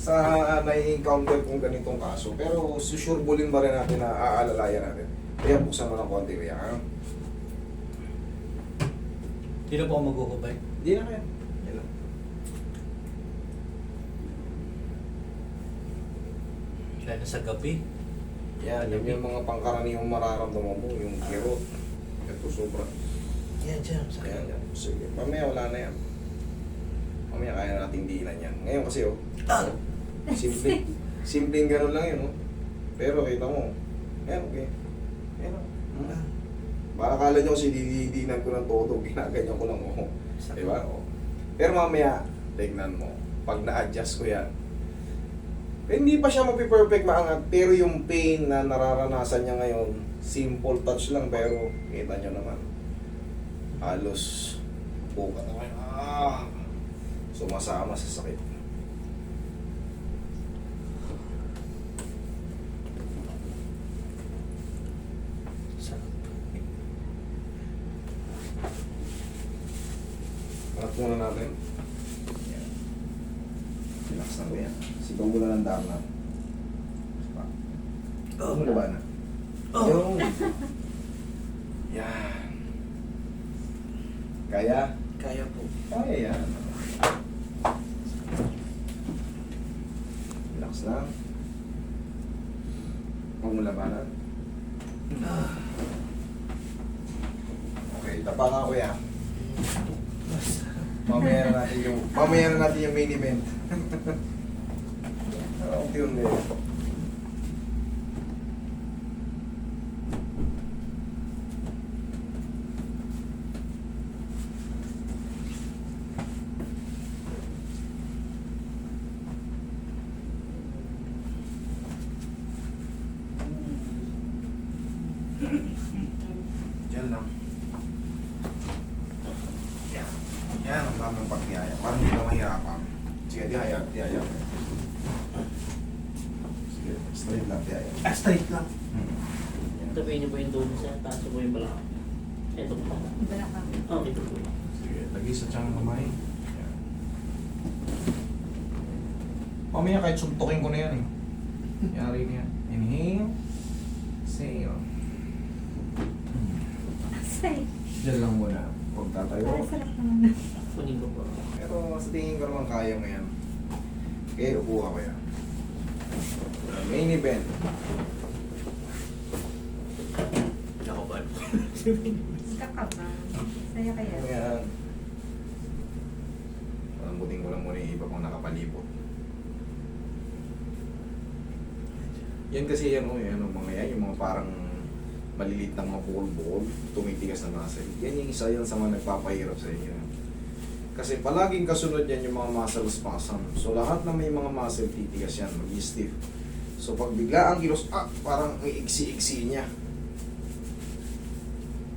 sa nai-encounter kong ganitong kaso. Pero susurebulin ba rin natin na aalalayan natin. Kaya buksan mo ng konti, kuya. Ha? Hindi na po ako maghuhubay. Hindi na kaya. Yan lang. Lalo sa gabi. Yan, yun yung mga pangkaraniwang mararamdaman mo, yung kirot. Ito sobra. Yan dyan. Sa Ayan, yan. Sige. Mamaya wala na yan. Mamaya kaya natin diinan yan. Ngayon kasi, oh. Simple. Simpleng gano'n lang yun, oh. Pero kita mo. Ayan, okay. Ayan, oh. Baka akala nyo kasi didiinan ko ng todo. Ginaganyan ko lang, oh. Diba? Oh. Pero mamaya, tignan mo. Pag na-adjust ko yan, hindi pa siya mapiperfect maangat, pero yung pain na nararanasan niya ngayon, simple touch lang, pero kita nyo naman, halos buka na kayo. Sumasama sa sakit. sarap. Angat muna natin. Yan. Relax na ko yan. Sigaw mo na ng dama. Ano na ba na? Oh. Yan. Kaya? Kaya po. Kaya yan. Relax lang. Huwag mo labanan. Okay, tapa nga kuya. Mamaya na natin yung main event. Okay, yun din. Diyan lang. Yan. Yan ang tamang pagtiyaya. Parang hindi ka mahirapan. Sige, tiyaya. Sige, straight lang tiyaya. Straight lang. Tabihin niyo po yung doon sa taas po yung balak. Ito po. Balakang. Oh, ito po. Sige, lagi sa tiyang kamay. Yan. Mamaya kahit suntukin ko na yan eh. Yari na yan. Inhale. Exhale. Asay. Diyan lang muna. Huwag tatayo. Ay, sarap naman. Kunin ko po. Pero sa tingin ko naman kaya mo yan. Okay, upo ka kaya. Main event. Nakaban. Kakabang. Saya kaya. Ayan. Palambutin ko lang muna yung iba pang nakapalibot. Yan kasi yan, yan ang mga yan, yung mga parang malilit na mga bukol-bukol, tumitigas na muscle. Yan yung isa yan sa mga nagpapahirap sa inyo. Kasi palaging kasunod yan yung mga muscle spasm. So lahat na may mga muscle titigas yan, mag-stiff. So pag bigla ang kilos, parang may iksi-iksi niya.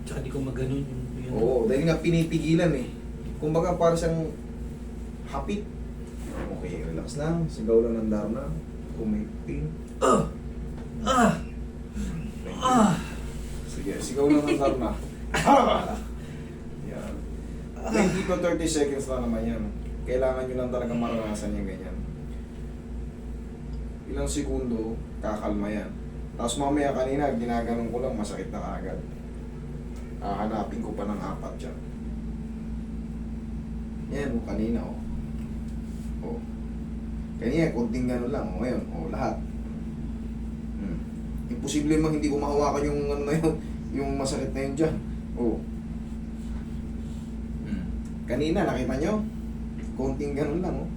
Tsaka di ko maganon yung... Oo, dahil nga pinipigilan eh. Kumbaga parang siyang hapit. Okay, relax lang. Sigaw lang ng Darna. Kung may pain. Sige, sigaw lang ng Darna. Yan. 20 to 30 seconds lang naman yan. Kailangan nyo lang talaga maranasan yung ganyan. Ilang segundo, kakalma yan. Tapos mamaya kanina, ginaganon ko lang, masakit na kaagad. Hahanapin ko pa ng 4 dyan. Yan, kanina, oh. Oh. Kanina, konting gano'n lang. Oh, ngayon, oh, lahat. Imposible mang hindi ko mahawakan yung ano na yun, yung masakit na yun dyan. Oh. Kanina, nakita nyo? Konting gano'n lang, oh.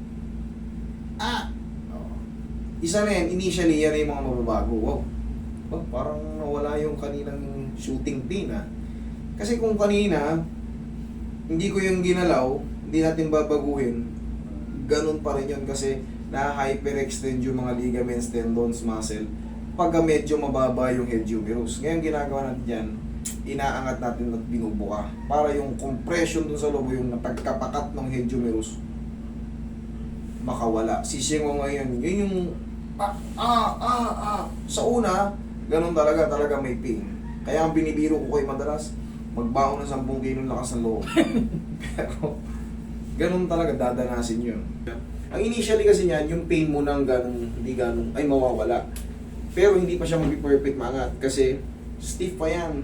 Oh. Isa na yan, initially, yan yung mga mababago. Wow. Oh, parang nawala yung kaninang shooting pin, ah. Kasi kung kanina, hindi ko yung ginalaw, hindi natin babaguhin, ganun pa rin yun kasi na-hyperextend yung mga ligaments, tendons, muscle pagka medyo mababa yung head humerus. Ngayon ginagawa natin yan, inaangat natin at binubuka para yung compression dun sa lobo, yung pagkapakat ng head humerus makawala. Sisingo ngayon, yun yung sa una, ganun talaga may pain. Kaya ang binibiro ko kayo madalas, magbaon ng 10 kilo lakas ng loob. Pero, ganun talaga, dadanasin yun. Ang initially kasi niyan, yung pain mo nang ganong, hindi ganong, ay mawawala. Pero hindi pa siya mag-perfect mangat kasi stiff pa yan.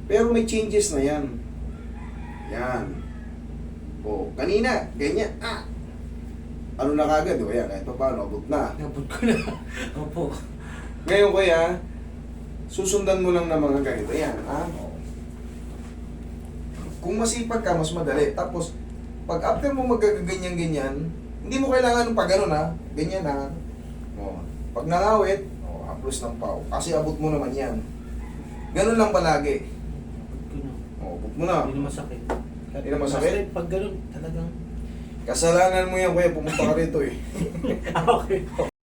Pero may changes na yan. Yan. O, kanina, ganyan. Ah! Ano na kagad, di ba yan? Ito paano, abot na. Nabot ko na. Opo. Ngayon kaya, susundan mo lang ng mga ganito. Yan, ha? Kung masipag ka, mas madali. Tapos, pag after mo magaganyan-ganyan, hindi mo kailangan ng pag ganun, ha? Ganyan, ha? O, pag nangawit, o, haplos ng pao. Kasi abot mo naman yan. Ganun lang palagi. Nabot ko na. O, abot mo na. Hindi na masakit. Hindi na masakit? Pag ganun, talagang... Kasalanan mo yan, kuya. Pumunta ka rito, eh. Okay po.